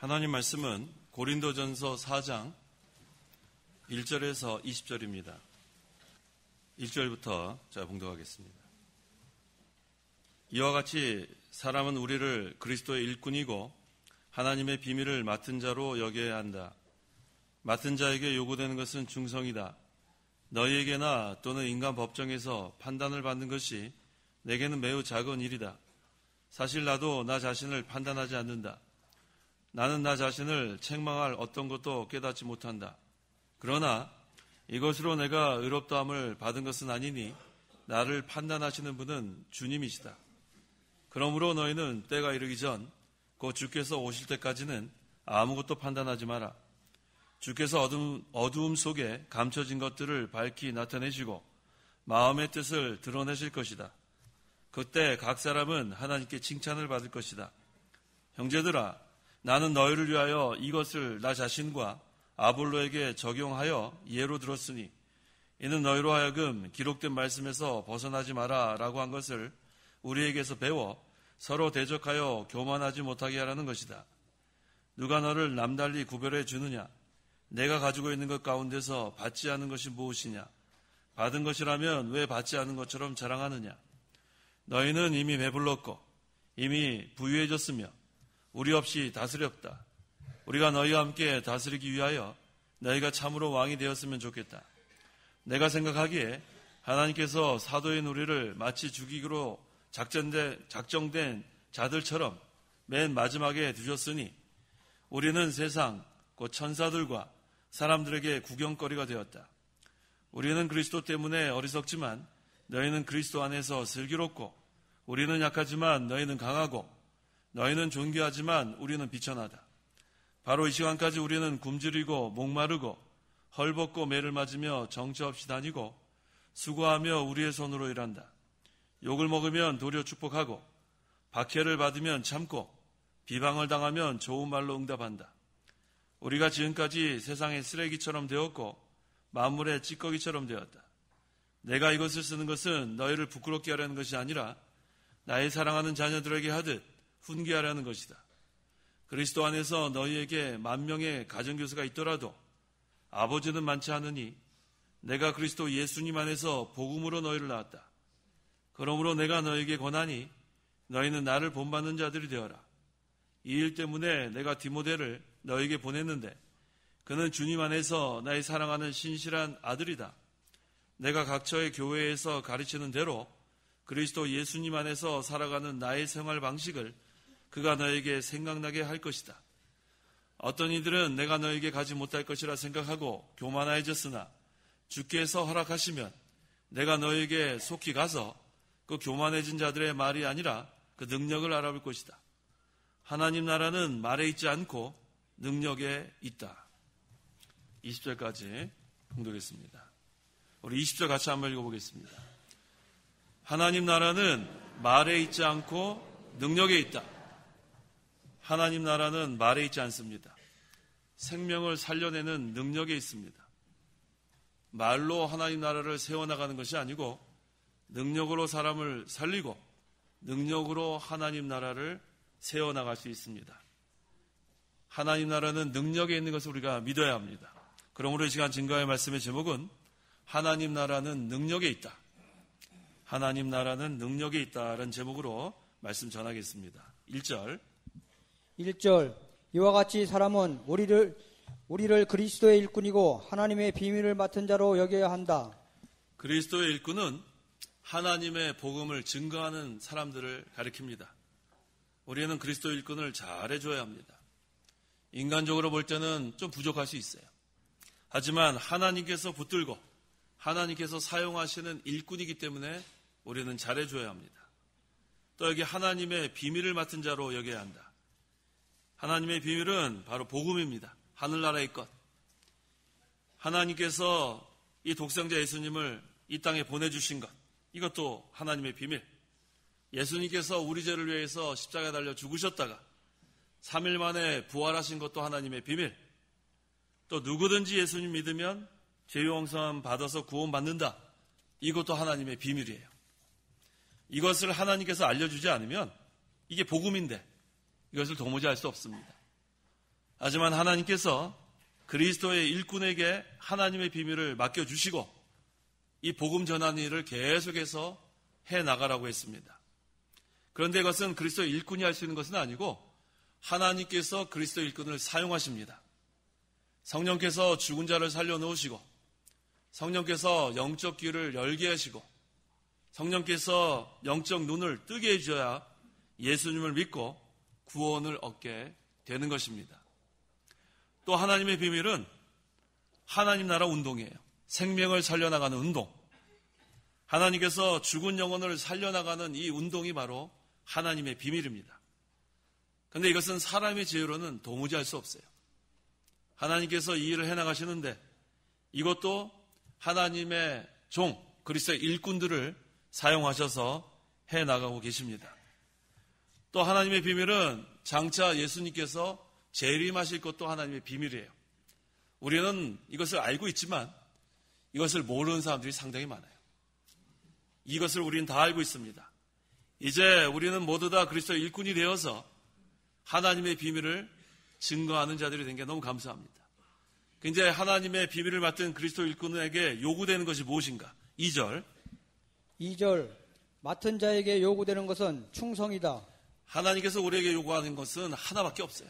하나님 말씀은 고린도전서 4장 1절에서 20절입니다. 1절부터 제가 봉독하겠습니다. 이와 같이 사람은 우리를 그리스도의 일꾼이고 하나님의 비밀을 맡은 자로 여겨야 한다. 맡은 자에게 요구되는 것은 충성이다. 너희에게나 또는 인간 법정에서 판단을 받는 것이 내게는 매우 작은 일이다. 사실 나도 나 자신을 판단하지 않는다. 나는 나 자신을 책망할 어떤 것도 깨닫지 못한다. 그러나 이것으로 내가 의롭다함을 받은 것은 아니니 나를 판단하시는 분은 주님이시다. 그러므로 너희는 때가 이르기 전 곧 주께서 오실 때까지는 아무것도 판단하지 마라. 주께서 어두움 속에 감춰진 것들을 밝히 나타내시고 마음의 뜻을 드러내실 것이다. 그때 각 사람은 하나님께 칭찬을 받을 것이다. 형제들아, 나는 너희를 위하여 이것을 나 자신과 아볼로에게 적용하여 예로 들었으니 이는 너희로 하여금 기록된 말씀에서 벗어나지 마라 라고 한 것을 우리에게서 배워 서로 대적하여 교만하지 못하게 하라는 것이다. 누가 너를 남달리 구별해 주느냐? 내가 가지고 있는 것 가운데서 받지 않은 것이 무엇이냐? 받은 것이라면 왜 받지 않은 것처럼 자랑하느냐? 너희는 이미 배불렀고 이미 부유해졌으며 우리 없이 다스렸다. 우리가 너희와 함께 다스리기 위하여 너희가 참으로 왕이 되었으면 좋겠다. 내가 생각하기에 하나님께서 사도인 우리를 마치 죽이기로 작정된 자들처럼 맨 마지막에 두셨으니 우리는 세상 곧 천사들과 사람들에게 구경거리가 되었다. 우리는 그리스도 때문에 어리석지만 너희는 그리스도 안에서 슬기롭고 우리는 약하지만 너희는 강하고 너희는 존귀하지만 우리는 비천하다. 바로 이 시간까지 우리는 굶주리고 목마르고 헐벗고 매를 맞으며 정처 없이 다니고 수고하며 우리의 손으로 일한다. 욕을 먹으면 도리어 축복하고 박해를 받으면 참고 비방을 당하면 좋은 말로 응답한다. 우리가 지금까지 세상의 쓰레기처럼 되었고 만물의 찌꺼기처럼 되었다. 내가 이것을 쓰는 것은 너희를 부끄럽게 하려는 것이 아니라 나의 사랑하는 자녀들에게 하듯 훈계하려는 것이다. 그리스도 안에서 너희에게 10,000명의 가정교사가 있더라도 아버지는 많지 않으니 내가 그리스도 예수님 안에서 복음으로 너희를 낳았다. 그러므로 내가 너희에게 권하니 너희는 나를 본받는 자들이 되어라. 이 일 때문에 내가 디모데를 너희에게 보냈는데 그는 주님 안에서 나의 사랑하는 신실한 아들이다. 내가 각처의 교회에서 가르치는 대로 그리스도 예수님 안에서 살아가는 나의 생활 방식을 그가 너에게 생각나게 할 것이다. 어떤 이들은 내가 너에게 가지 못할 것이라 생각하고 교만해졌으나 주께서 허락하시면 내가 너에게 속히 가서 그 교만해진 자들의 말이 아니라 그 능력을 알아볼 것이다. 하나님 나라는 말에 있지 않고 능력에 있다. 20절까지 봉독했습니다. 우리 20절 같이 한번 읽어보겠습니다. 하나님 나라는 말에 있지 않고 능력에 있다. 하나님 나라는 말에 있지 않습니다. 생명을 살려내는 능력에 있습니다. 말로 하나님 나라를 세워나가는 것이 아니고 능력으로 사람을 살리고 능력으로 하나님 나라를 세워나갈 수 있습니다. 하나님 나라는 능력에 있는 것을 우리가 믿어야 합니다. 그러므로 이 시간 증거의 말씀의 제목은 하나님 나라는 능력에 있다. 하나님 나라는 능력에 있다라는 제목으로 말씀 전하겠습니다. 1절 이와 같이 사람은 우리를 그리스도의 일꾼이고 하나님의 비밀을 맡은 자로 여겨야 한다. 그리스도의 일꾼은 하나님의 복음을 증거하는 사람들을 가리킵니다. 우리는 그리스도 일꾼을 잘해줘야 합니다. 인간적으로 볼 때는 좀 부족할 수 있어요. 하지만 하나님께서 붙들고 하나님께서 사용하시는 일꾼이기 때문에 우리는 잘해줘야 합니다. 또 여기 하나님의 비밀을 맡은 자로 여겨야 한다. 하나님의 비밀은 바로 복음입니다. 하늘나라의 것. 하나님께서 이 독생자 예수님을 이 땅에 보내주신 것, 이것도 하나님의 비밀. 예수님께서 우리 죄를 위해서 십자가에 달려 죽으셨다가 3일 만에 부활하신 것도 하나님의 비밀. 또 누구든지 예수님 믿으면 죄용서함 받아서 구원받는다. 이것도 하나님의 비밀이에요. 이것을 하나님께서 알려주지 않으면 이게 복음인데 이것을 도무지 알 수 없습니다. 하지만 하나님께서 그리스도의 일꾼에게 하나님의 비밀을 맡겨주시고 이 복음 전하는 일을 계속해서 해나가라고 했습니다. 그런데 이것은 그리스도의 일꾼이 할 수 있는 것은 아니고 하나님께서 그리스도의 일꾼을 사용하십니다. 성령께서 죽은 자를 살려놓으시고 성령께서 영적 귀를 열게 하시고 성령께서 영적 눈을 뜨게 해줘야 예수님을 믿고 구원을 얻게 되는 것입니다. 또 하나님의 비밀은 하나님 나라 운동이에요. 생명을 살려나가는 운동. 하나님께서 죽은 영혼을 살려나가는 이 운동이 바로 하나님의 비밀입니다. 그런데 이것은 사람의 지혜로는 도무지 할 수 없어요. 하나님께서 이 일을 해나가시는데 이것도 하나님의 종, 그리스도의 일꾼들을 사용하셔서 해나가고 계십니다. 또 하나님의 비밀은 장차 예수님께서 재림하실 것도 하나님의 비밀이에요. 우리는 이것을 알고 있지만 이것을 모르는 사람들이 상당히 많아요. 이것을 우리는 다 알고 있습니다. 이제 우리는 모두 다 그리스도의 일꾼이 되어서 하나님의 비밀을 증거하는 자들이 된 게 너무 감사합니다. 이제 하나님의 비밀을 맡은 그리스도 일꾼에게 요구되는 것이 무엇인가? 2절 맡은 자에게 요구되는 것은 충성이다. 하나님께서 우리에게 요구하는 것은 하나밖에 없어요.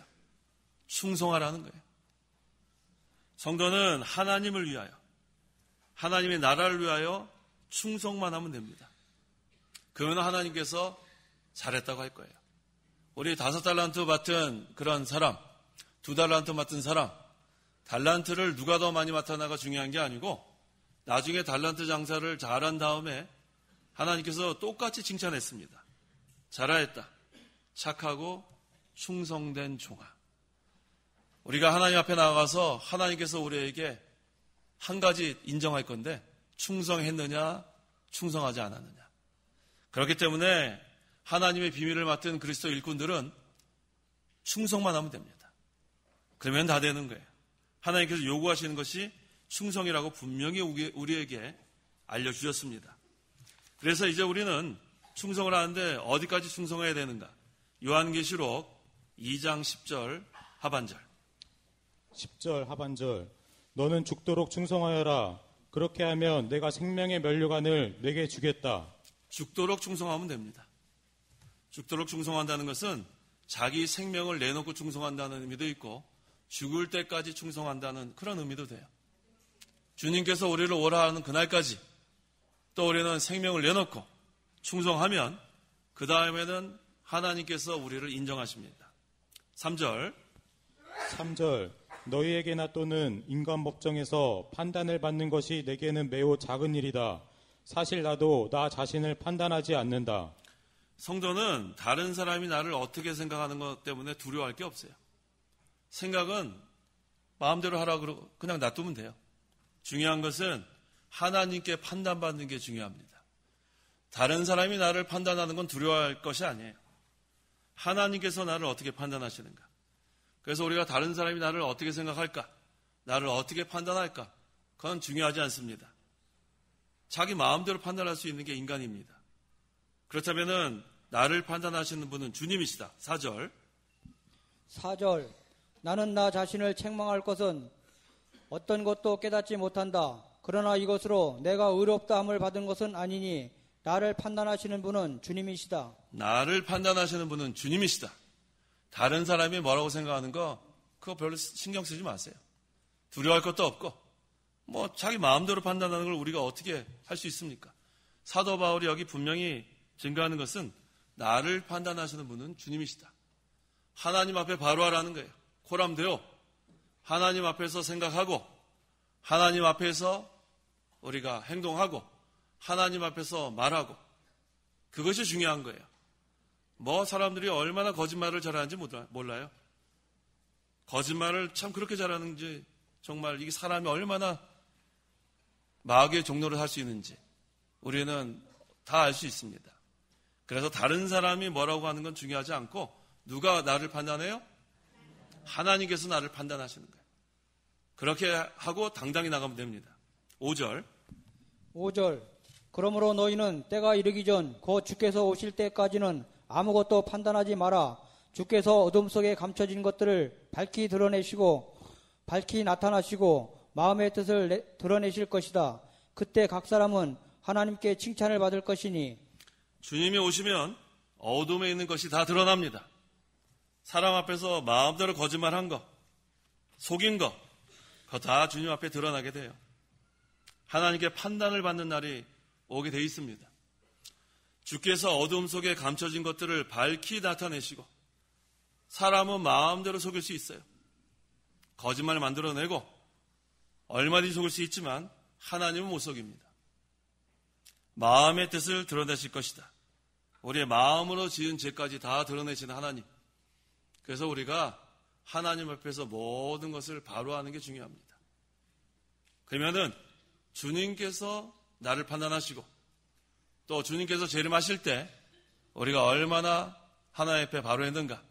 충성하라는 거예요. 성도는 하나님을 위하여 하나님의 나라를 위하여 충성만 하면 됩니다. 그러면 하나님께서 잘했다고 할 거예요. 우리 5달란트 맡은 그런 사람, 2달란트 맡은 사람, 달란트를 누가 더 많이 맡아나가 중요한 게 아니고 나중에 달란트 장사를 잘한 다음에 하나님께서 똑같이 칭찬했습니다. 잘하였다. 착하고 충성된 종아. 우리가 하나님 앞에 나가서 하나님께서 우리에게 한 가지 인정할 건데 충성했느냐 충성하지 않았느냐. 그렇기 때문에 하나님의 비밀을 맡은 그리스도 일꾼들은 충성만 하면 됩니다. 그러면 다 되는 거예요. 하나님께서 요구하시는 것이 충성이라고 분명히 우리에게 알려주셨습니다. 그래서 이제 우리는 충성을 하는데 어디까지 충성해야 되는가? 요한계시록 2장 10절 하반절. 10절 하반절. 너는 죽도록 충성하여라. 그렇게 하면 내가 생명의 면류관을 내게 주겠다. 죽도록 충성하면 됩니다. 죽도록 충성한다는 것은 자기 생명을 내놓고 충성한다는 의미도 있고 죽을 때까지 충성한다는 그런 의미도 돼요. 주님께서 우리를 오라 하는 그날까지 또 우리는 생명을 내놓고 충성하면 그 다음에는 하나님께서 우리를 인정하십니다. 3절 너희에게나 또는 인간 법정에서 판단을 받는 것이 내게는 매우 작은 일이다. 사실 나도 나 자신을 판단하지 않는다. 성도는 다른 사람이 나를 어떻게 생각하는 것 때문에 두려워할 게 없어요. 생각은 마음대로 하라고 그냥 놔두면 돼요. 중요한 것은 하나님께 판단받는 게 중요합니다. 다른 사람이 나를 판단하는 건 두려워할 것이 아니에요. 하나님께서 나를 어떻게 판단하시는가. 그래서 우리가 다른 사람이 나를 어떻게 생각할까, 나를 어떻게 판단할까, 그건 중요하지 않습니다. 자기 마음대로 판단할 수 있는 게 인간입니다. 그렇다면 나를 판단하시는 분은 주님이시다. 4절 나는 나 자신을 책망할 것은 어떤 것도 깨닫지 못한다. 그러나 이것으로 내가 의롭다 함을 받은 것은 아니니 나를 판단하시는 분은 주님이시다. 나를 판단하시는 분은 주님이시다. 다른 사람이 뭐라고 생각하는 거 그거 별로 신경 쓰지 마세요. 두려워할 것도 없고 자기 마음대로 판단하는 걸 우리가 어떻게 할 수 있습니까? 사도 바울이 여기 분명히 증거하는 것은 나를 판단하시는 분은 주님이시다. 하나님 앞에 바로 하라는 거예요. 코람되어 하나님 앞에서 생각하고 하나님 앞에서 우리가 행동하고 하나님 앞에서 말하고 그것이 중요한 거예요. 사람들이 얼마나 거짓말을 잘하는지 몰라요. 거짓말을 참 그렇게 잘하는지 정말 이게 사람이 얼마나 마귀의 종로를 할 수 있는지 우리는 다 알 수 있습니다. 그래서 다른 사람이 뭐라고 하는 건 중요하지 않고 누가 나를 판단해요? 하나님께서 나를 판단하시는 거예요. 그렇게 하고 당당히 나가면 됩니다. 5절 그러므로 너희는 때가 이르기 전 곧 주께서 오실 때까지는 아무것도 판단하지 마라. 주께서 어둠 속에 감춰진 것들을 밝히 드러내시고 밝히 나타나시고 마음의 뜻을 드러내실 것이다. 그때 각 사람은 하나님께 칭찬을 받을 것이니. 주님이 오시면 어둠에 있는 것이 다 드러납니다. 사람 앞에서 마음대로 거짓말한 거, 속인 거, 그거 다 주님 앞에 드러나게 돼요. 하나님께 판단을 받는 날이 오게 돼 있습니다. 주께서 어둠 속에 감춰진 것들을 밝히 나타내시고, 사람은 마음대로 속일 수 있어요. 거짓말을 만들어내고 얼마든지 속일 수 있지만 하나님은 못 속입니다. 마음의 뜻을 드러내실 것이다. 우리의 마음으로 지은 죄까지 다 드러내시는 하나님. 그래서 우리가 하나님 앞에서 모든 것을 바로 하는 게 중요합니다. 그러면은 주님께서 나를 판단하시고 또 주님께서 재림하실 때 우리가 얼마나 하나님 앞에 바로 했는가,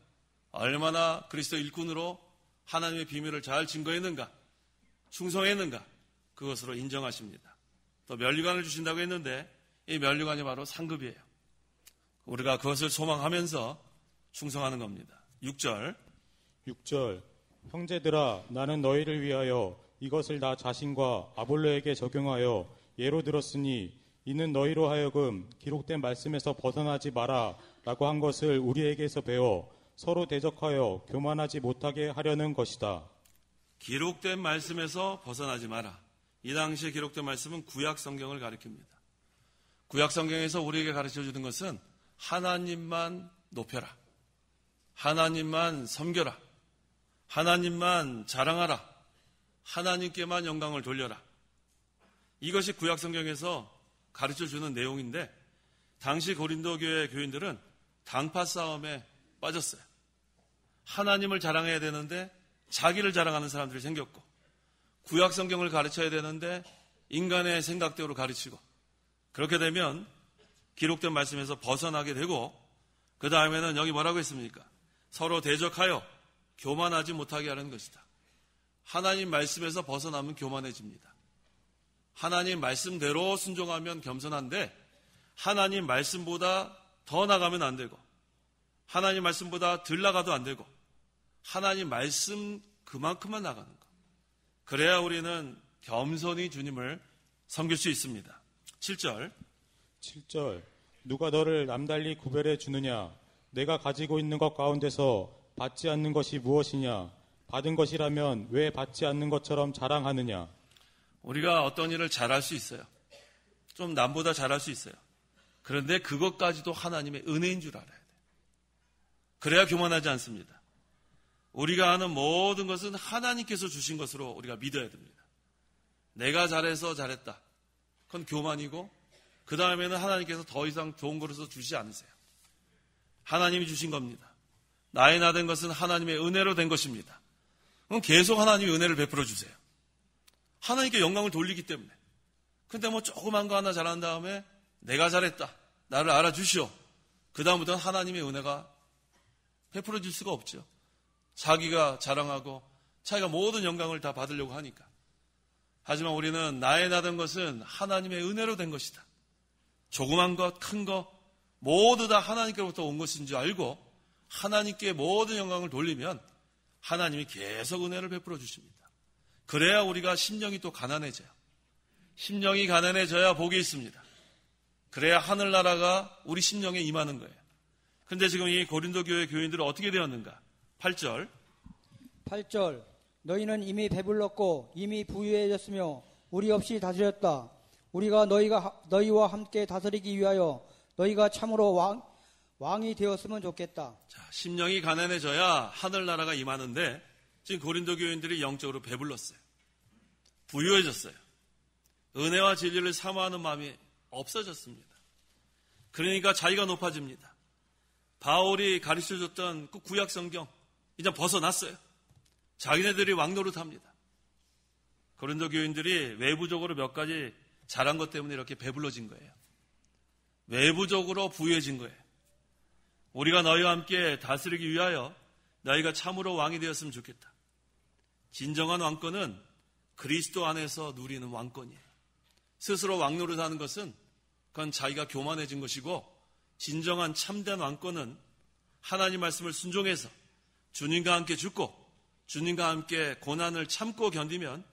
얼마나 그리스도 일꾼으로 하나님의 비밀을 잘 증거했는가, 충성했는가, 그것으로 인정하십니다. 또 면류관을 주신다고 했는데 이 면류관이 바로 상급이에요. 우리가 그것을 소망하면서 충성하는 겁니다. 6절 형제들아 나는 너희를 위하여 이것을 나 자신과 아볼로에게 적용하여 예로 들었으니 이는 너희로 하여금 기록된 말씀에서 벗어나지 마라 라고 한 것을 우리에게서 배워 서로 대적하여 교만하지 못하게 하려는 것이다. 기록된 말씀에서 벗어나지 마라. 이 당시에 기록된 말씀은 구약 성경을 가리킵니다. 구약 성경에서 우리에게 가르쳐주는 것은 하나님만 높여라, 하나님만 섬겨라, 하나님만 자랑하라, 하나님께만 영광을 돌려라. 이것이 구약 성경에서 가르쳐주는 내용인데, 당시 고린도 교회 교인들은 당파 싸움에 빠졌어요. 하나님을 자랑해야 되는데 자기를 자랑하는 사람들이 생겼고, 구약 성경을 가르쳐야 되는데 인간의 생각대로 가르치고, 그렇게 되면 기록된 말씀에서 벗어나게 되고, 그 다음에는 여기 뭐라고 했습니까? 서로 대적하여 교만하지 못하게 하는 것이다. 하나님 말씀에서 벗어나면 교만해집니다. 하나님 말씀대로 순종하면 겸손한데 하나님 말씀보다 더 나가면 안 되고, 하나님 말씀보다 덜 나가도 안 되고, 하나님 말씀 그만큼만 나가는 것. 그래야 우리는 겸손히 주님을 섬길 수 있습니다. 7절 누가 너를 남달리 구별해 주느냐? 내가 가지고 있는 것 가운데서 받지 않는 것이 무엇이냐? 받은 것이라면 왜 받지 않는 것처럼 자랑하느냐? 우리가 어떤 일을 잘할 수 있어요. 좀 남보다 잘할 수 있어요. 그런데 그것까지도 하나님의 은혜인 줄 알아야 돼요. 그래야 교만하지 않습니다. 우리가 하는 모든 것은 하나님께서 주신 것으로 우리가 믿어야 됩니다. 내가 잘해서 잘했다, 그건 교만이고, 그 다음에는 하나님께서 더 이상 좋은 것을 주시지 않으세요. 하나님이 주신 겁니다. 나의 나 된 것은 하나님의 은혜로 된 것입니다. 그럼 계속 하나님이 은혜를 베풀어 주세요. 하나님께 영광을 돌리기 때문에. 근데 뭐 조그만 거 하나 잘한 다음에 내가 잘했다, 나를 알아주시오, 그 다음부터는 하나님의 은혜가 베풀어 줄 수가 없죠. 자기가 자랑하고 자기가 모든 영광을 다 받으려고 하니까. 하지만 우리는 나의 나 된 것은 하나님의 은혜로 된 것이다. 조그만 것, 큰 것 모두 다 하나님께로부터 온 것인 줄 알고 하나님께 모든 영광을 돌리면 하나님이 계속 은혜를 베풀어 주십니다. 그래야 우리가 심령이 또 가난해져요. 심령이 가난해져야 복이 있습니다. 그래야 하늘나라가 우리 심령에 임하는 거예요. 그런데 지금 이 고린도 교회 교인들은 어떻게 되었는가? 8절 너희는 이미 배불렀고 이미 부유해졌으며 우리 없이 다스렸다. 우리가 너희와 함께 다스리기 위하여 너희가 참으로 왕이 되었으면 좋겠다. 자, 심령이 가난해져야 하늘나라가 임하는데 지금 고린도 교인들이 영적으로 배불렀어요. 부유해졌어요. 은혜와 진리를 사모하는 마음이 없어졌습니다. 그러니까 자기가 높아집니다. 바울이 가르쳐줬던 그 구약 성경 이제 벗어났어요. 자기네들이 왕노릇합니다. 고린도 교인들이 외부적으로 몇 가지 잘한 것 때문에 이렇게 배불러진 거예요. 외부적으로 부유해진 거예요. 우리가 너희와 함께 다스리기 위하여 너희가 참으로 왕이 되었으면 좋겠다. 진정한 왕권은 그리스도 안에서 누리는 왕권이에요. 스스로 왕노릇하는 것은 그건 자기가 교만해진 것이고, 진정한 참된 왕권은 하나님 말씀을 순종해서 주님과 함께 죽고 주님과 함께 고난을 참고 견디면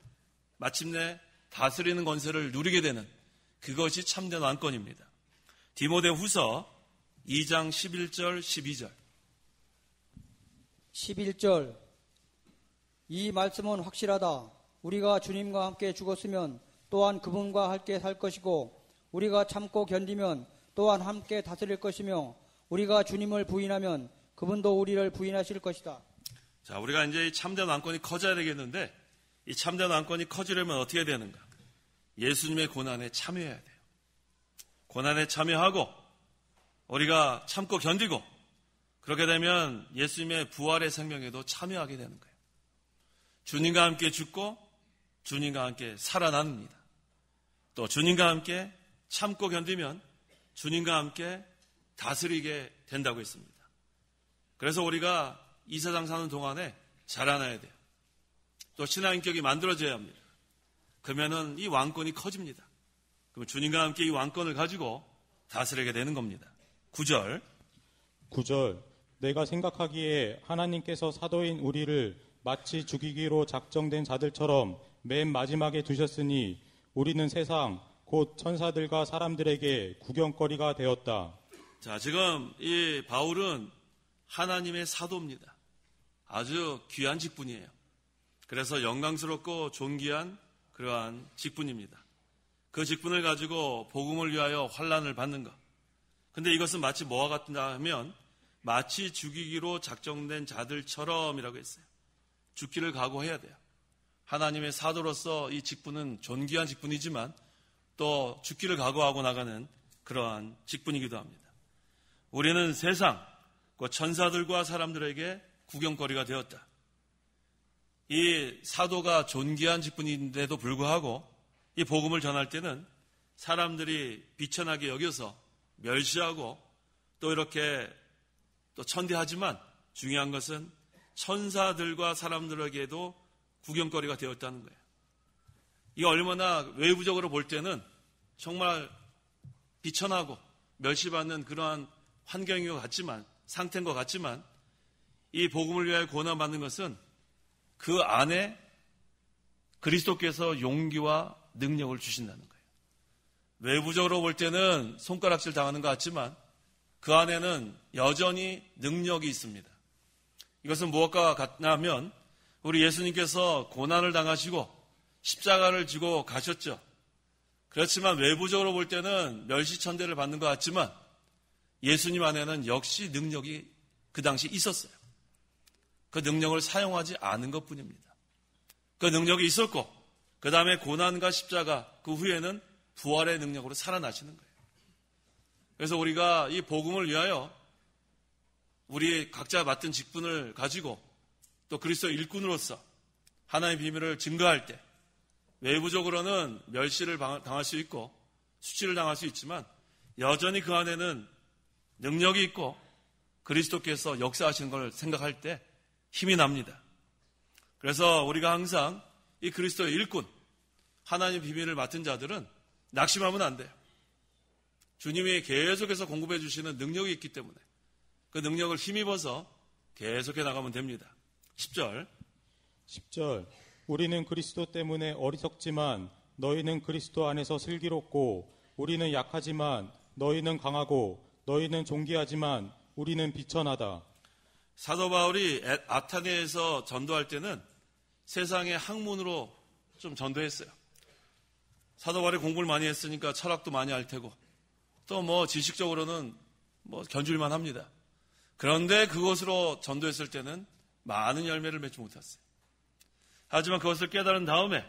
마침내 다스리는 권세를 누리게 되는 그것이 참된 왕권입니다. 디모데후서 2장 11절 12절 11절 이 말씀은 확실하다. 우리가 주님과 함께 죽었으면 또한 그분과 함께 살 것이고 우리가 참고 견디면 또한 함께 다스릴 것이며 우리가 주님을 부인하면 그분도 우리를 부인하실 것이다. 자, 우리가 이제 이 참된 왕권이 커져야 되겠는데 이 참된 왕권이 커지려면 어떻게 되는가? 예수님의 고난에 참여해야 돼요. 고난에 참여하고 우리가 참고 견디고 그렇게 되면 예수님의 부활의 생명에도 참여하게 되는 거예요. 주님과 함께 죽고 주님과 함께 살아납니다. 또 주님과 함께 참고 견디면 주님과 함께 다스리게 된다고 했습니다. 그래서 우리가 이 세상 사는 동안에 자라나야 돼요. 또 신앙인격이 만들어져야 합니다. 그러면은 이 왕권이 커집니다. 그럼 주님과 함께 이 왕권을 가지고 다스리게 되는 겁니다. 9절 내가 생각하기에 하나님께서 사도인 우리를 마치 죽이기로 작정된 자들처럼 맨 마지막에 두셨으니 우리는 세상 곧 천사들과 사람들에게 구경거리가 되었다. 자, 지금 이 바울은 하나님의 사도입니다. 아주 귀한 직분이에요. 그래서 영광스럽고 존귀한 그러한 직분입니다. 그 직분을 가지고 복음을 위하여 환난을 받는 것. 근데 이것은 마치 뭐와 같다 하면 마치 죽이기로 작정된 자들처럼이라고 했어요. 죽기를 각오해야 돼요. 하나님의 사도로서 이 직분은 존귀한 직분이지만 또 죽기를 각오하고 나가는 그러한 직분이기도 합니다. 우리는 세상, 그 천사들과 사람들에게 구경거리가 되었다. 이 사도가 존귀한 직분인데도 불구하고 이 복음을 전할 때는 사람들이 비천하게 여겨서 멸시하고 또 이렇게 또 천대하지만 중요한 것은 천사들과 사람들에게도 구경거리가 되었다는 거예요. 이게 얼마나 외부적으로 볼 때는 정말 비천하고 멸시받는 그러한 환경인 것 같지만, 상태인 것 같지만 이 복음을 위하여 고난받는 것은 그 안에 그리스도께서 용기와 능력을 주신다는 거예요. 외부적으로 볼 때는 손가락질 당하는 것 같지만 그 안에는 여전히 능력이 있습니다. 이것은 무엇과 같냐면 우리 예수님께서 고난을 당하시고 십자가를 지고 가셨죠. 그렇지만 외부적으로 볼 때는 멸시천대를 받는 것 같지만 예수님 안에는 역시 능력이 그 당시 있었어요. 그 능력을 사용하지 않은 것뿐입니다. 그 능력이 있었고 그 다음에 고난과 십자가 그 후에는 부활의 능력으로 살아나시는 거예요. 그래서 우리가 이 복음을 위하여 우리 각자 맡은 직분을 가지고 또 그리스도 일꾼으로서 하나님의 비밀을 증거할 때 외부적으로는 멸시를 당할 수 있고 수치를 당할 수 있지만 여전히 그 안에는 능력이 있고 그리스도께서 역사하시는 걸 생각할 때 힘이 납니다. 그래서 우리가 항상 이 그리스도의 일꾼, 하나님의 비밀을 맡은 자들은 낙심하면 안 돼요. 주님이 계속해서 공급해 주시는 능력이 있기 때문에 그 능력을 힘입어서 계속해 나가면 됩니다. 10절 우리는 그리스도 때문에 어리석지만 너희는 그리스도 안에서 슬기롭고 우리는 약하지만 너희는 강하고 너희는 존귀하지만 우리는 비천하다. 사도 바울이 아테네에서 전도할 때는 세상의 학문으로 좀 전도했어요. 사도 바울이 공부를 많이 했으니까 철학도 많이 알 테고 또 뭐 지식적으로는 뭐 견줄만 합니다. 그런데 그것으로 전도했을 때는 많은 열매를 맺지 못했어요. 하지만 그것을 깨달은 다음에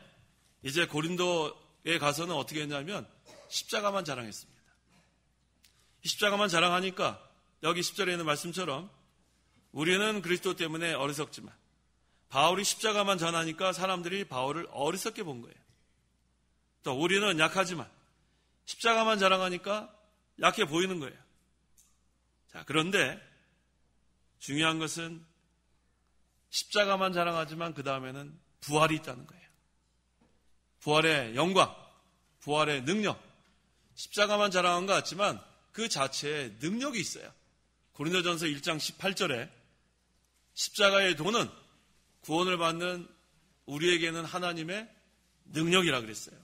이제 고린도에 가서는 어떻게 했냐면 십자가만 자랑했습니다. 십자가만 자랑하니까 여기 10절에 있는 말씀처럼 우리는 그리스도 때문에 어리석지만 바울이 십자가만 전하니까 사람들이 바울을 어리석게 본 거예요. 또 우리는 약하지만 십자가만 자랑하니까 약해 보이는 거예요. 자, 그런데 중요한 것은 십자가만 자랑하지만 그 다음에는 부활이 있다는 거예요. 부활의 영광, 부활의 능력. 십자가만 자랑한 것 같지만 그 자체에 능력이 있어요. 고린도전서 1장 18절에 십자가의 도는 구원을 받는 우리에게는 하나님의 능력이라 그랬어요.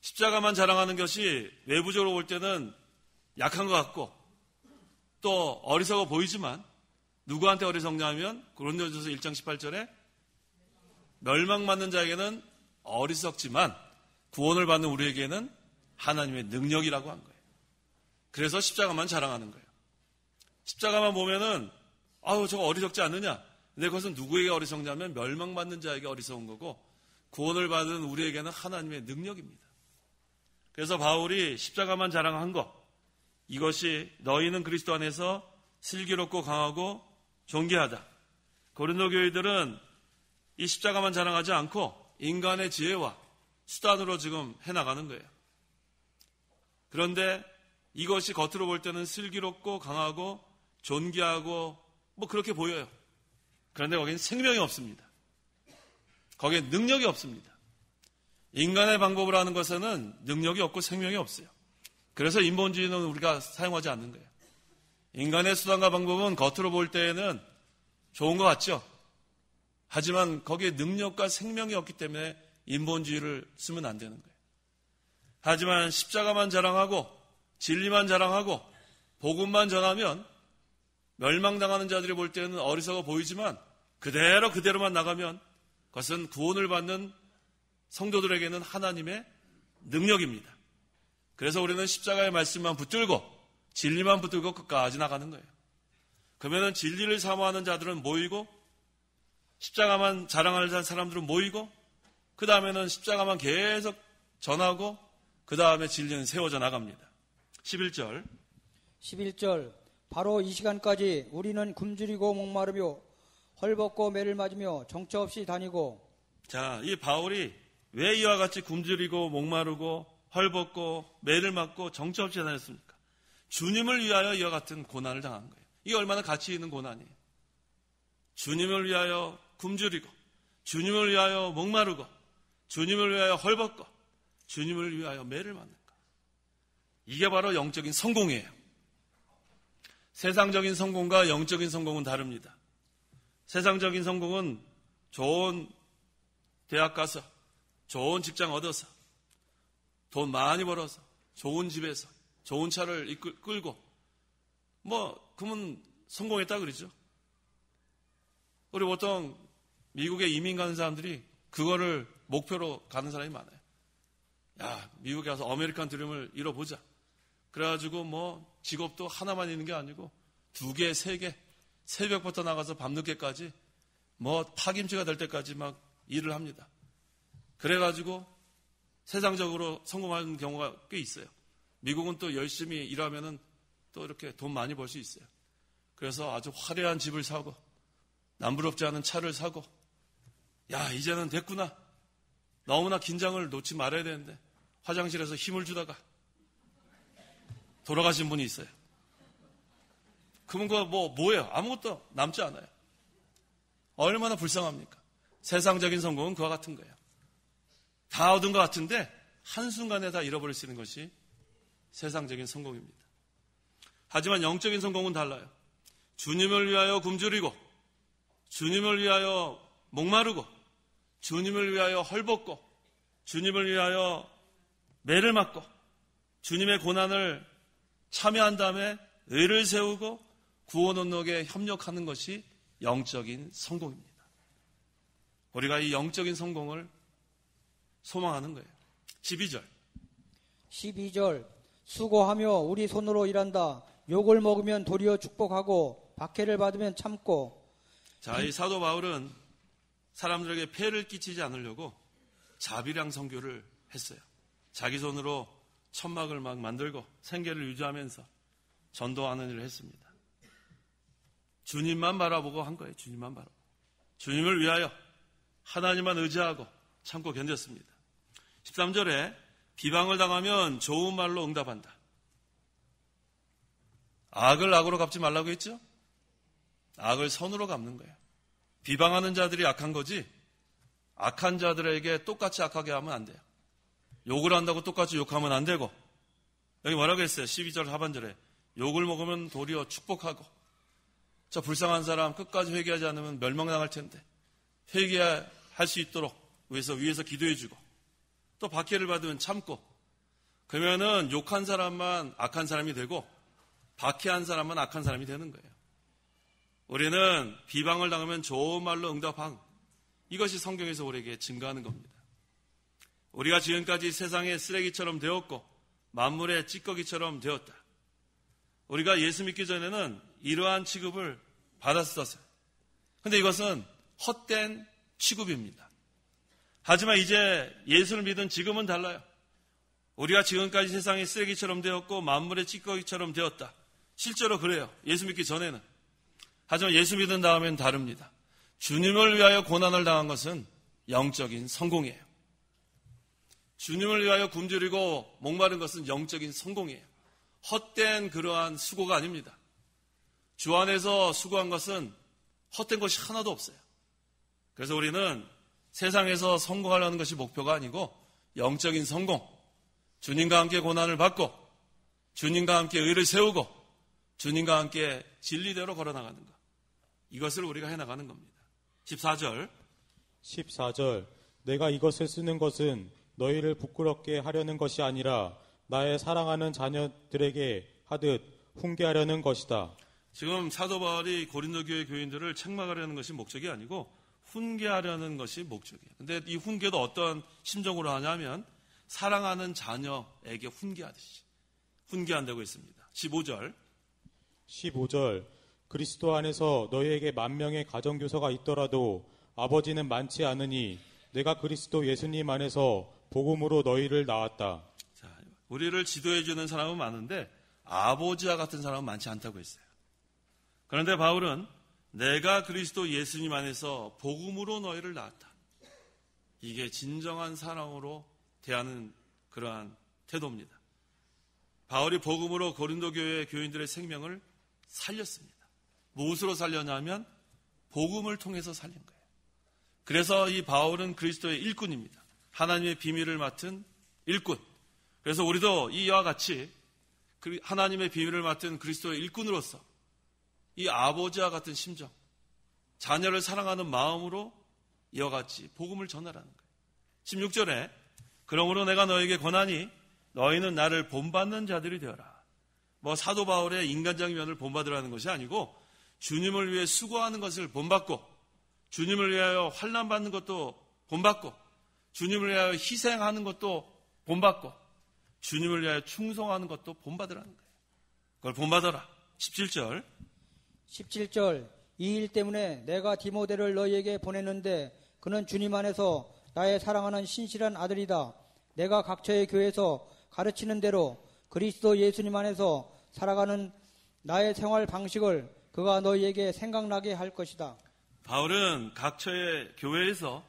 십자가만 자랑하는 것이 외부적으로 볼 때는 약한 것 같고 또 어리석어 보이지만 누구한테 어리석냐면 고린도전서 1장 18절에 멸망받는 자에게는 어리석지만 구원을 받는 우리에게는 하나님의 능력이라고 한 거예요. 그래서 십자가만 자랑하는 거예요. 십자가만 보면은 아우 저거 어리석지 않느냐? 근데 그것은 누구에게 어리석냐면 멸망받는 자에게 어리석은 거고 구원을 받은 우리에게는 하나님의 능력입니다. 그래서 바울이 십자가만 자랑한 것, 이것이 너희는 그리스도 안에서 슬기롭고 강하고 존귀하다. 고린도 교회들은 이 십자가만 자랑하지 않고 인간의 지혜와 수단으로 지금 해나가는 거예요. 그런데 이것이 겉으로 볼 때는 슬기롭고 강하고 존귀하고 뭐 그렇게 보여요. 그런데 거기는 생명이 없습니다. 거기에 능력이 없습니다. 인간의 방법으로 하는 것에는 능력이 없고 생명이 없어요. 그래서 인본주의는 우리가 사용하지 않는 거예요. 인간의 수단과 방법은 겉으로 볼 때에는 좋은 것 같죠. 하지만 거기에 능력과 생명이 없기 때문에 인본주의를 쓰면 안 되는 거예요. 하지만 십자가만 자랑하고 진리만 자랑하고 복음만 전하면 멸망당하는 자들이 볼 때는 어리석어 보이지만 그대로만 나가면 그것은 구원을 받는 성도들에게는 하나님의 능력입니다. 그래서 우리는 십자가의 말씀만 붙들고 진리만 붙들고 끝까지 나가는 거예요. 그러면 진리를 사모하는 자들은 모이고 십자가만 자랑하는 사람들은 모이고 그 다음에는 십자가만 계속 전하고 그 다음에 진리는 세워져 나갑니다. 11절 바로 이 시간까지 우리는 굶주리고 목마르며 헐벗고 매를 맞으며 정처 없이 다니고. 자, 이 바울이 왜 이와 같이 굶주리고 목마르고 헐벗고 매를 맞고 정처 없이 다녔습니까? 주님을 위하여 이와 같은 고난을 당한 거예요. 이게 얼마나 가치 있는 고난이에요. 주님을 위하여 굶주리고 주님을 위하여 목마르고 주님을 위하여 헐벗고 주님을 위하여 매를 맞는 것. 이게 바로 영적인 성공이에요. 세상적인 성공과 영적인 성공은 다릅니다. 세상적인 성공은 좋은 대학 가서 좋은 직장 얻어서 돈 많이 벌어서 좋은 집에서 좋은 차를 끌고 그러면 성공했다 그러죠. 우리 보통 미국에 이민 가는 사람들이 그거를 목표로 가는 사람이 많아요. 야, 미국에 가서 아메리칸 드림을 이뤄보자. 그래가지고 직업도 하나만 있는 게 아니고 2개, 3개, 새벽부터 나가서 밤늦게까지 파김치가 될 때까지 막 일을 합니다. 그래가지고 세상적으로 성공하는 경우가 꽤 있어요. 미국은 또 열심히 일하면은 또 이렇게 돈 많이 벌 수 있어요. 그래서 아주 화려한 집을 사고 남부럽지 않은 차를 사고 야, 이제는 됐구나. 너무나 긴장을 놓지 말아야 되는데 화장실에서 힘을 주다가 돌아가신 분이 있어요. 그러면 그거 뭐예요? 아무것도 남지 않아요. 얼마나 불쌍합니까? 세상적인 성공은 그와 같은 거예요. 다 얻은 것 같은데 한순간에 다 잃어버릴 수 있는 것이 세상적인 성공입니다. 하지만 영적인 성공은 달라요. 주님을 위하여 굶주리고 주님을 위하여 목마르고 주님을 위하여 헐벗고 주님을 위하여 매를 맞고 주님의 고난을 참여한 다음에 의를 세우고 구원 언덕에 협력하는 것이 영적인 성공입니다. 우리가 이 영적인 성공을 소망하는 거예요. 12절 수고하며 우리 손으로 일한다. 욕을 먹으면 도리어 축복하고 박해를 받으면 참고. 자, 이 사도 바울은 사람들에게 폐를 끼치지 않으려고 자비량 선교를 했어요. 자기 손으로 천막을 막 만들고 생계를 유지하면서 전도하는 일을 했습니다. 주님만 바라보고 한 거예요. 주님만 바라보고. 주님을 위하여 하나님만 의지하고 참고 견뎠습니다. 13절에 비방을 당하면 좋은 말로 응답한다. 악을 악으로 갚지 말라고 했죠? 악을 선으로 갚는 거예요. 비방하는 자들이 악한 거지 악한 자들에게 똑같이 악하게 하면 안 돼요. 욕을 한다고 똑같이 욕하면 안 되고 여기 뭐라고 했어요? 12절 하반절에 욕을 먹으면 도리어 축복하고, 저 불쌍한 사람 끝까지 회개하지 않으면 멸망당할 텐데 회개할 수 있도록 위에서 기도해주고, 또 박해를 받으면 참고, 그러면은 욕한 사람만 악한 사람이 되고 박해한 사람만 악한 사람이 되는 거예요. 우리는 비방을 당하면 좋은 말로 응답하고, 이것이 성경에서 우리에게 증거하는 겁니다. 우리가 지금까지 세상의 쓰레기처럼 되었고 만물의 찌꺼기처럼 되었다. 우리가 예수 믿기 전에는 이러한 취급을 받았었어요. 그런데 이것은 헛된 취급입니다. 하지만 이제 예수를 믿은 지금은 달라요. 우리가 지금까지 세상의 쓰레기처럼 되었고 만물의 찌꺼기처럼 되었다. 실제로 그래요. 예수 믿기 전에는. 하지만 예수 믿은 다음엔 다릅니다. 주님을 위하여 고난을 당한 것은 영적인 성공이에요. 주님을 위하여 굶주리고 목마른 것은 영적인 성공이에요. 헛된 그러한 수고가 아닙니다. 주 안에서 수고한 것은 헛된 것이 하나도 없어요. 그래서 우리는 세상에서 성공하려는 것이 목표가 아니고 영적인 성공, 주님과 함께 고난을 받고 주님과 함께 의를 세우고 주님과 함께 진리대로 걸어나가는 것, 이것을 우리가 해나가는 겁니다. 14절 내가 이것을 쓰는 것은 너희를 부끄럽게 하려는 것이 아니라 나의 사랑하는 자녀들에게 하듯 훈계하려는 것이다. 지금 사도 바울이 고린도 교회 교인들을 책망하려는 것이 목적이 아니고 훈계하려는 것이 목적이에요. 근데 이 훈계도 어떤 심정으로 하냐면 사랑하는 자녀에게 훈계하듯이 훈계한다고 했습니다. 15절 그리스도 안에서 너희에게 10,000명의 가정교사가 있더라도 아버지는 많지 않으니 내가 그리스도 예수님 안에서 복음으로 너희를 낳았다. 자, 우리를 지도해주는 사람은 많은데 아버지와 같은 사람은 많지 않다고 했어요. 그런데 바울은 내가 그리스도 예수님 안에서 복음으로 너희를 낳았다. 이게 진정한 사랑으로 대하는 그러한 태도입니다. 바울이 복음으로 고린도 교회 교인들의 생명을 살렸습니다. 무엇으로 살렸냐면 복음을 통해서 살린 거예요. 그래서 이 바울은 그리스도의 일꾼입니다. 하나님의 비밀을 맡은 일꾼. 그래서 우리도 이와 같이 하나님의 비밀을 맡은 그리스도의 일꾼으로서 이 아버지와 같은 심정, 자녀를 사랑하는 마음으로 이와 같이 복음을 전하라는 거예요. 16절에 그러므로 내가 너에게 권하니 너희는 나를 본받는 자들이 되어라. 사도 바울의 인간적인 면을 본받으라는 것이 아니고 주님을 위해 수고하는 것을 본받고 주님을 위하여 환난받는 것도 본받고 주님을 위하여 희생하는 것도 본받고 주님을 위하여 충성하는 것도 본받으라는 거예요. 그걸 본받아라. 17절 이 일 때문에 내가 디모데를 너희에게 보냈는데 그는 주님 안에서 나의 사랑하는 신실한 아들이다. 내가 각처의 교회에서 가르치는 대로 그리스도 예수님 안에서 살아가는 나의 생활 방식을 그가 너희에게 생각나게 할 것이다. 바울은 각처의 교회에서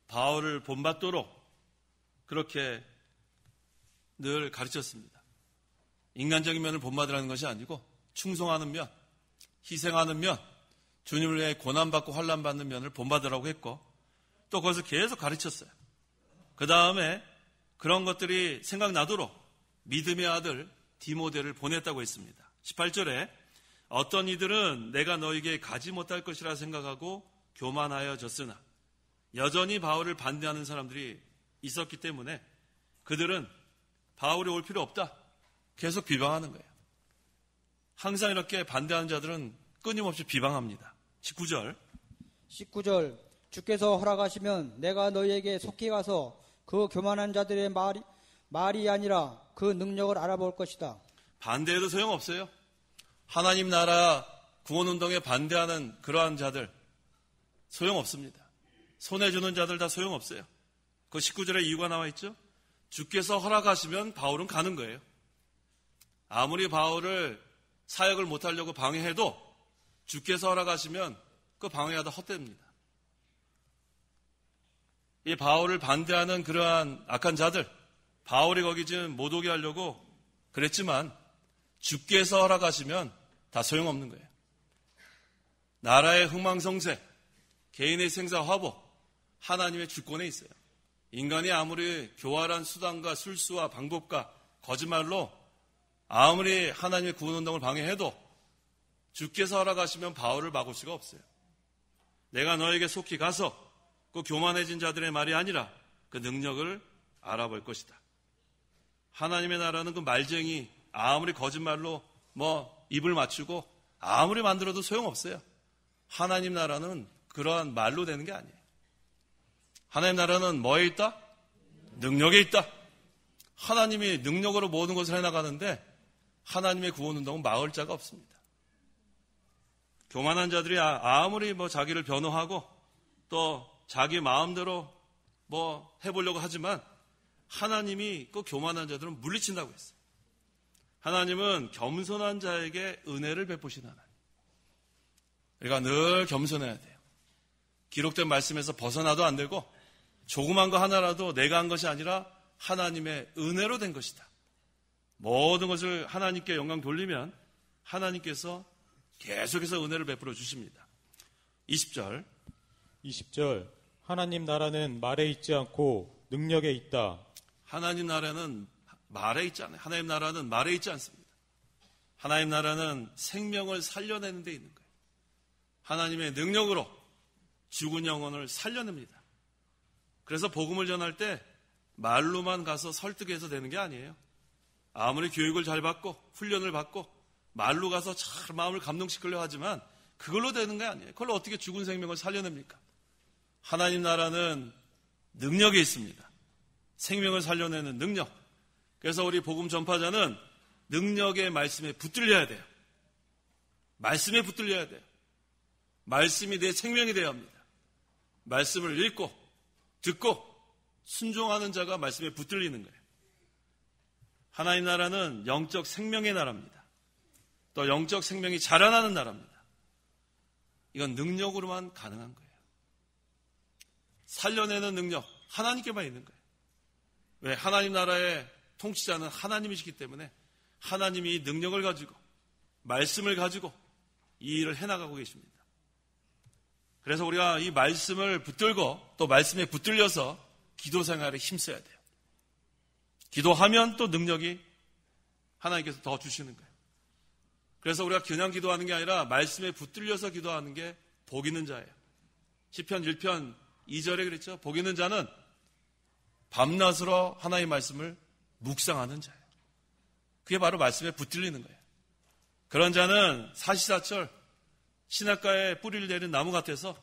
바울을 본받도록 그렇게 늘 가르쳤습니다. 인간적인 면을 본받으라는 것이 아니고 충성하는 면, 희생하는 면, 주님을 위해 고난받고 환난받는 면을 본받으라고 했고 또 그것을 계속 가르쳤어요. 그 다음에 그런 것들이 생각나도록 믿음의 아들 디모데를 보냈다고 했습니다. 18절에 어떤 이들은 내가 너에게 가지 못할 것이라 생각하고 교만하여졌으나 여전히 바울을 반대하는 사람들이 있었기 때문에 그들은 바울이 올 필요 없다. 계속 비방하는 거예요. 항상 이렇게 반대하는 자들은 끊임없이 비방합니다. 19절 주께서 허락하시면 내가 너희에게 속히 가서 그 교만한 자들의 말이 아니라 그 능력을 알아볼 것이다. 반대해도 소용없어요. 하나님 나라 구원운동에 반대하는 그러한 자들 소용없습니다. 손해주는 자들 다 소용없어요. 그 19절에 이유가 나와 있죠. 주께서 허락하시면 바울은 가는 거예요. 아무리 바울을 사역을 못하려고 방해해도 주께서 허락하시면 그 방해하다 헛됩니다. 이 바울을 반대하는 그러한 악한 자들, 바울이 거기 지금 못 오게 하려고 그랬지만 주께서 허락하시면 다 소용없는 거예요. 나라의 흥망성쇠, 개인의 생사화복, 하나님의 주권에 있어요. 인간이 아무리 교활한 수단과 술수와 방법과 거짓말로 아무리 하나님의 구원운동을 방해해도 주께서 허락하시면 바울을 막을 수가 없어요. 내가 너에게 속히 가서 그 교만해진 자들의 말이 아니라 그 능력을 알아볼 것이다. 하나님의 나라는 그 말쟁이 아무리 거짓말로 입을 맞추고 아무리 만들어도 소용없어요. 하나님 나라는 그러한 말로 되는 게 아니에요. 하나님 나라는 뭐에 있다? 능력에 있다. 하나님이 능력으로 모든 것을 해나가는데 하나님의 구원운동은 막을 자가 없습니다. 교만한 자들이 아무리 자기를 변호하고 또 자기 마음대로 해보려고 하지만 하나님이 그 교만한 자들은 물리친다고 했어요. 하나님은 겸손한 자에게 은혜를 베푸신 하나님. 우리가 늘 겸손해야 돼요. 기록된 말씀에서 벗어나도 안 되고 조그만 거 하나라도 내가 한 것이 아니라 하나님의 은혜로 된 것이다. 모든 것을 하나님께 영광 돌리면 하나님께서 계속해서 은혜를 베풀어 주십니다. 20절 하나님 나라는 말에 있지 않고 능력에 있다. 하나님 나라는 말에 있지 않아요. 하나님 나라는 말에 있지 않습니다. 하나님 나라는 생명을 살려내는 데 있는 거예요. 하나님의 능력으로 죽은 영혼을 살려냅니다. 그래서 복음을 전할 때 말로만 가서 설득해서 되는 게 아니에요. 아무리 교육을 잘 받고 훈련을 받고 말로 가서 잘 마음을 감동시키려 하지만 그걸로 되는 게 아니에요. 그걸로 어떻게 죽은 생명을 살려냅니까? 하나님 나라는 능력이 있습니다. 생명을 살려내는 능력. 그래서 우리 복음 전파자는 능력의 말씀에 붙들려야 돼요. 말씀에 붙들려야 돼요. 말씀이 내 생명이 되어야 합니다. 말씀을 읽고 듣고 순종하는 자가 말씀에 붙들리는 거예요. 하나님 나라는 영적 생명의 나라입니다. 또 영적 생명이 자라나는 나라입니다. 이건 능력으로만 가능한 거예요. 살려내는 능력, 하나님께만 있는 거예요. 왜? 하나님 나라의 통치자는 하나님이시기 때문에 하나님이 이 능력을 가지고 말씀을 가지고 이 일을 해나가고 계십니다. 그래서 우리가 이 말씀을 붙들고 또 말씀에 붙들려서 기도 생활에 힘써야 돼요. 기도하면 또 능력이 하나님께서 더 주시는 거예요. 그래서 우리가 그냥 기도하는 게 아니라 말씀에 붙들려서 기도하는 게 복 있는 자예요. 시편 1편 2절에 그랬죠. 복 있는 자는 밤낮으로 하나님의 말씀을 묵상하는 자예요. 그게 바로 말씀에 붙들리는 거예요. 그런 자는 사시사철 시냇가에 뿌리를 내린 나무 같아서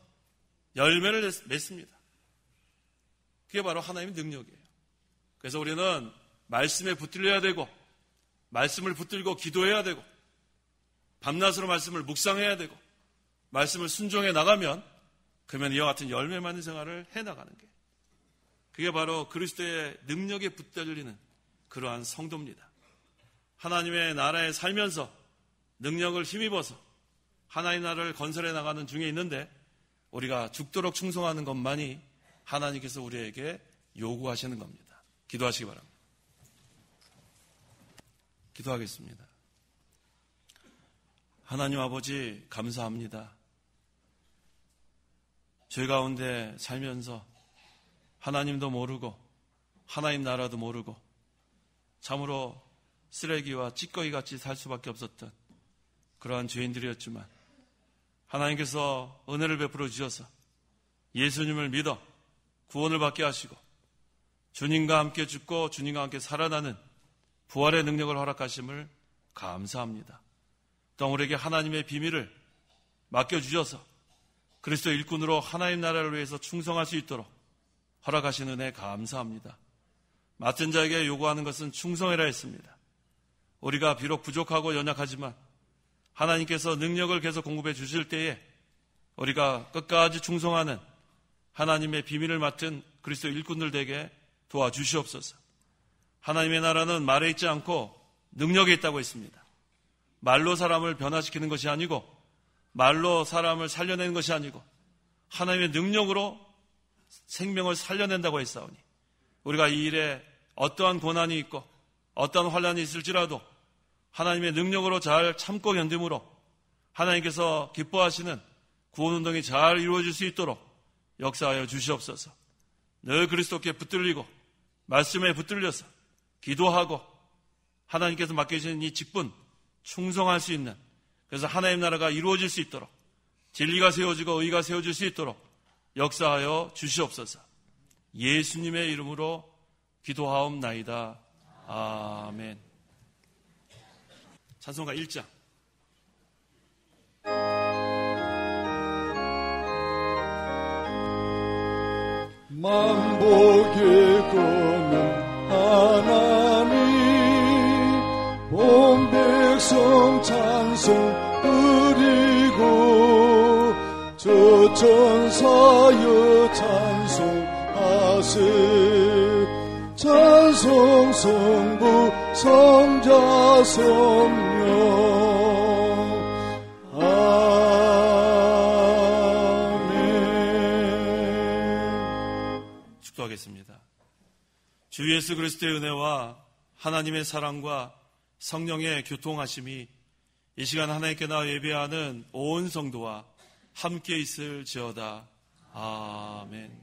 열매를 맺습니다. 그게 바로 하나님의 능력이에요. 그래서 우리는 말씀에 붙들려야 되고 말씀을 붙들고 기도해야 되고 밤낮으로 말씀을 묵상해야 되고 말씀을 순종해 나가면 그러면 이와 같은 열매 많은 생활을 해나가는 게 그게 바로 그리스도의 능력에 붙들리는 그러한 성도입니다. 하나님의 나라에 살면서 능력을 힘입어서 하나님 나라를 건설해 나가는 중에 있는데 우리가 죽도록 충성하는 것만이 하나님께서 우리에게 요구하시는 겁니다. 기도하시기 바랍니다. 기도하겠습니다. 하나님 아버지 감사합니다. 죄 가운데 살면서 하나님도 모르고 하나님 나라도 모르고 참으로 쓰레기와 찌꺼기 같이 살 수밖에 없었던 그러한 죄인들이었지만 하나님께서 은혜를 베풀어 주셔서 예수님을 믿어 구원을 받게 하시고 주님과 함께 죽고 주님과 함께 살아나는 부활의 능력을 허락하심을 감사합니다. 또 우리에게 하나님의 비밀을 맡겨주셔서 그리스도 일꾼으로 하나님 나라를 위해서 충성할 수 있도록 허락하신 은혜 감사합니다. 맡은 자에게 요구하는 것은 충성해라 했습니다. 우리가 비록 부족하고 연약하지만 하나님께서 능력을 계속 공급해 주실 때에 우리가 끝까지 충성하는 하나님의 비밀을 맡은 그리스도 일꾼들 되게 도와주시옵소서. 하나님의 나라는 말에 있지 않고 능력에 있다고 했습니다. 말로 사람을 변화시키는 것이 아니고 말로 사람을 살려내는 것이 아니고 하나님의 능력으로 생명을 살려낸다고 했사오니 우리가 이 일에 어떠한 고난이 있고 어떠한 환난이 있을지라도 하나님의 능력으로 잘 참고 견딤으로 하나님께서 기뻐하시는 구원운동이 잘 이루어질 수 있도록 역사하여 주시옵소서. 늘 그리스도께 붙들리고 말씀에 붙들려서 기도하고 하나님께서 맡겨주신 이 직분 충성할 수 있는, 그래서 하나님 나라가 이루어질 수 있도록, 진리가 세워지고 의가 세워질 수 있도록 역사하여 주시옵소서. 예수님의 이름으로 기도하옵나이다. 아멘. 찬송가 1장. 만복의 검은 하나님, 온 백성 찬송 드리고 저 천사여 찬송하세. 찬송 성부 성자 성령. 아멘. 축도하겠습니다. 주 예수 그리스도의 은혜와 하나님의 사랑과 성령의 교통하심이 이 시간 하나님께 나와 예배하는 온 성도와 함께 있을지어다. 아멘.